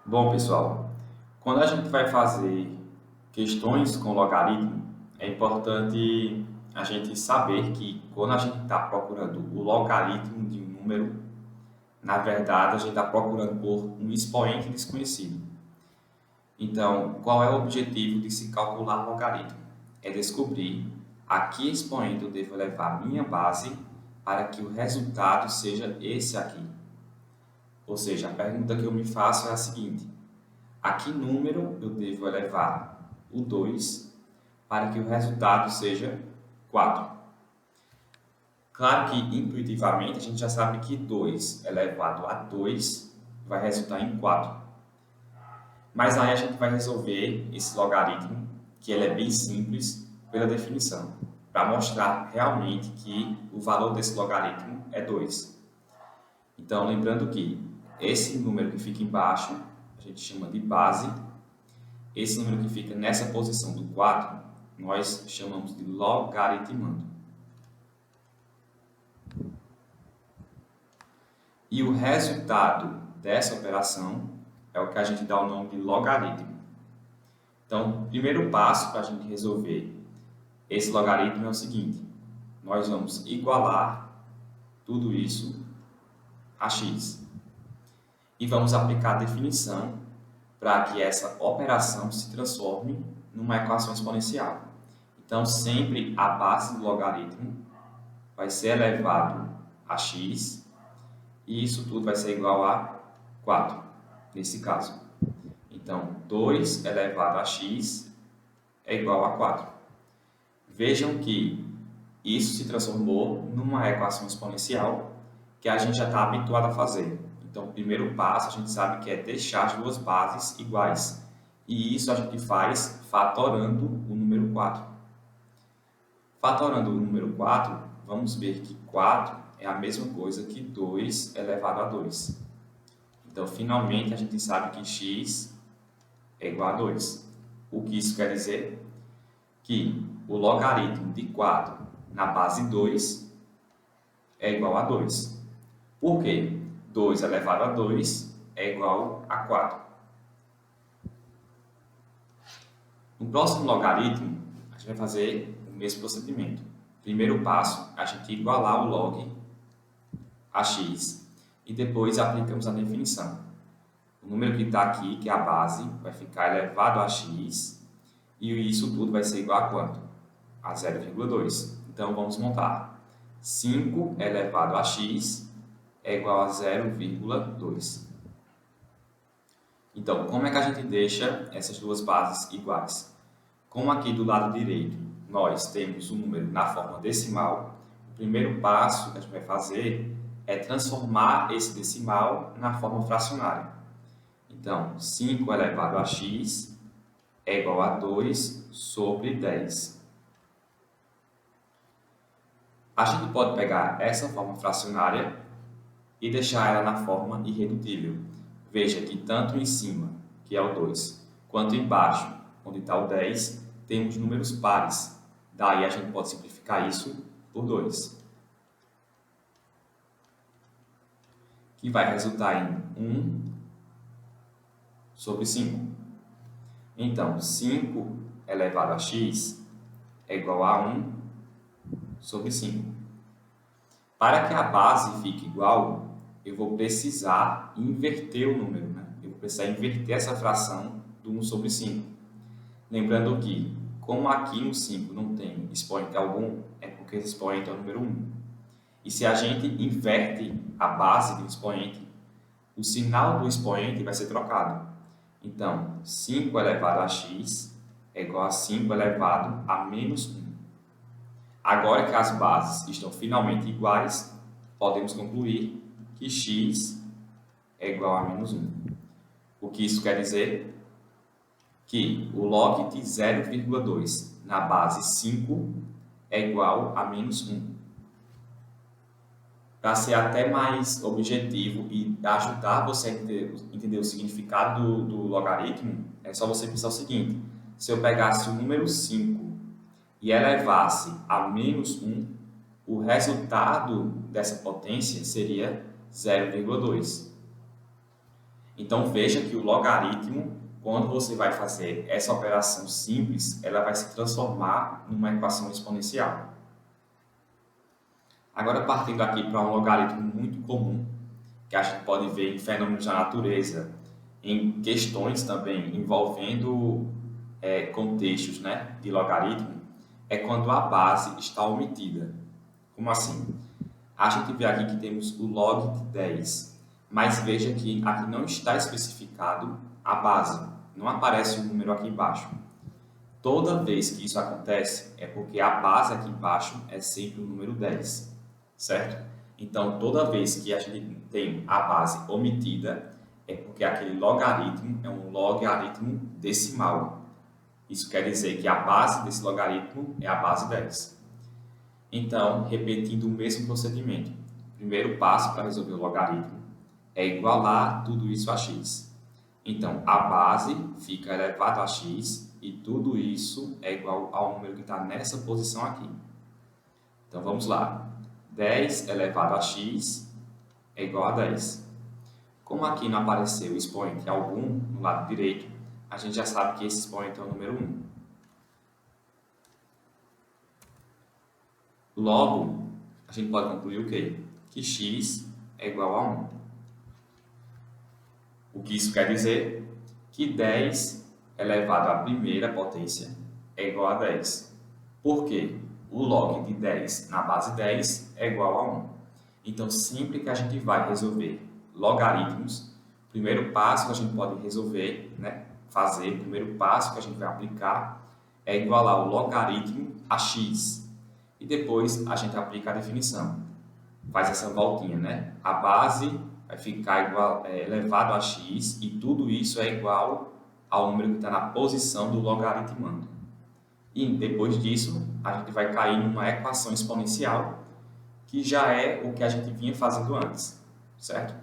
Bom, pessoal, quando a gente vai fazer questões com logaritmo, é importante a gente saber que quando a gente está procurando o logaritmo de um número, na verdade a gente está procurando por um expoente desconhecido. Então, qual é o objetivo de se calcular logaritmo? É descobrir a que expoente eu devo levar minha base para que o resultado seja esse aqui. Ou seja, a pergunta que eu me faço é a seguinte: a que número eu devo elevar o 2 para que o resultado seja 4? Claro que intuitivamente a gente já sabe que 2 elevado a 2 vai resultar em 4. Mas aí a gente vai resolver esse logaritmo, que ele é bem simples, pela definição, para mostrar realmente que o valor desse logaritmo é 2. Então, lembrando que esse número que fica embaixo, a gente chama de base. Esse número que fica nessa posição do 4, nós chamamos de logaritmando. E o resultado dessa operação é o que a gente dá o nome de logaritmo. Então, o primeiro passo para a gente resolver esse logaritmo é o seguinte: nós vamos igualar tudo isso a x. E vamos aplicar a definição para que essa operação se transforme numa equação exponencial. Então, sempre a base do logaritmo vai ser elevado a x, e isso tudo vai ser igual a 4, nesse caso. Então, 2 elevado a x é igual a 4. Vejam que isso se transformou numa equação exponencial que a gente já está habituado a fazer. Então, o primeiro passo a gente sabe que é deixar as duas bases iguais. E isso a gente faz fatorando o número 4. Fatorando o número 4, vamos ver que 4 é a mesma coisa que 2 elevado a 2. Então, finalmente, a gente sabe que x é igual a 2. O que isso quer dizer? Que o logaritmo de 4 na base 2 é igual a 2. Por quê? 2 elevado a 2 é igual a 4. No próximo logaritmo, a gente vai fazer o mesmo procedimento. Primeiro passo, a gente igualar o log a x e depois aplicamos a definição. O número que está aqui, que é a base, vai ficar elevado a x e isso tudo vai ser igual a quanto? A 0,2. Então, vamos montar. 5 elevado a x é igual a 0,2. Então, como é que a gente deixa essas duas bases iguais? Como aqui do lado direito nós temos o número na forma decimal, o primeiro passo que a gente vai fazer é transformar esse decimal na forma fracionária. Então, 5 elevado a x é igual a 2 sobre 10. A gente pode pegar essa forma fracionária e deixar ela na forma irredutível. Veja que tanto em cima, que é o 2, quanto embaixo, onde está o 10, temos números pares. Daí a gente pode simplificar isso por 2, que vai resultar em 1 sobre 5. Então, 5 elevado a x é igual a 1 sobre 5. Para que a base fique igual, eu vou precisar inverter o número, né? Eu vou precisar inverter essa fração do 1 sobre 5. Lembrando que, como aqui no 5 não tem expoente algum, é porque esse expoente é o número 1. E se a gente inverte a base do expoente, o sinal do expoente vai ser trocado. Então, 5 elevado a x é igual a 5 elevado a menos 1. Agora que as bases estão finalmente iguais, podemos concluir que x é igual a menos 1. O que isso quer dizer? Que o log de 0,2 na base 5 é igual a menos 1. Para ser até mais objetivo e ajudar você a entender o significado do logaritmo, é só você pensar o seguinte: se eu pegasse o número 5 e elevasse a menos 1, o resultado dessa potência seria 0,2. Então veja que o logaritmo, quando você vai fazer essa operação simples, ela vai se transformar numa equação exponencial. Agora, partindo aqui para um logaritmo muito comum, que a gente pode ver em fenômenos da natureza, em questões também envolvendo contextos, né, de logaritmo, é quando a base está omitida. Como assim? A gente vê aqui que temos o log de 10, mas veja que aqui não está especificado a base, não aparece o número aqui embaixo. Toda vez que isso acontece, é porque a base aqui embaixo é sempre o número 10, certo? Então, toda vez que a gente tem a base omitida, é porque aquele logaritmo é um logaritmo decimal. Isso quer dizer que a base desse logaritmo é a base 10. Então, repetindo o mesmo procedimento. Primeiro passo para resolver o logaritmo é igualar tudo isso a x. Então, a base fica elevado a x e tudo isso é igual ao número que está nessa posição aqui. Então, vamos lá. 10 elevado a x é igual a 10. Como aqui não apareceu expoente algum no lado direito, a gente já sabe que esse expoente é o número 1. Logo, a gente pode concluir o quê? Que x é igual a 1. O que isso quer dizer? Que 10 elevado à primeira potência é igual a 10. Por quê? O log de 10 na base 10 é igual a 1. Então, sempre que a gente vai resolver logaritmos, o primeiro passo que a gente pode resolver, fazer, o primeiro passo que a gente vai aplicar é igualar o logaritmo a x. E depois a gente aplica a definição. Faz essa voltinha, A base vai ficar elevado a x e tudo isso é igual ao número que está na posição do logaritmando. E depois disso, a gente vai cair numa equação exponencial, que já é o que a gente vinha fazendo antes, certo?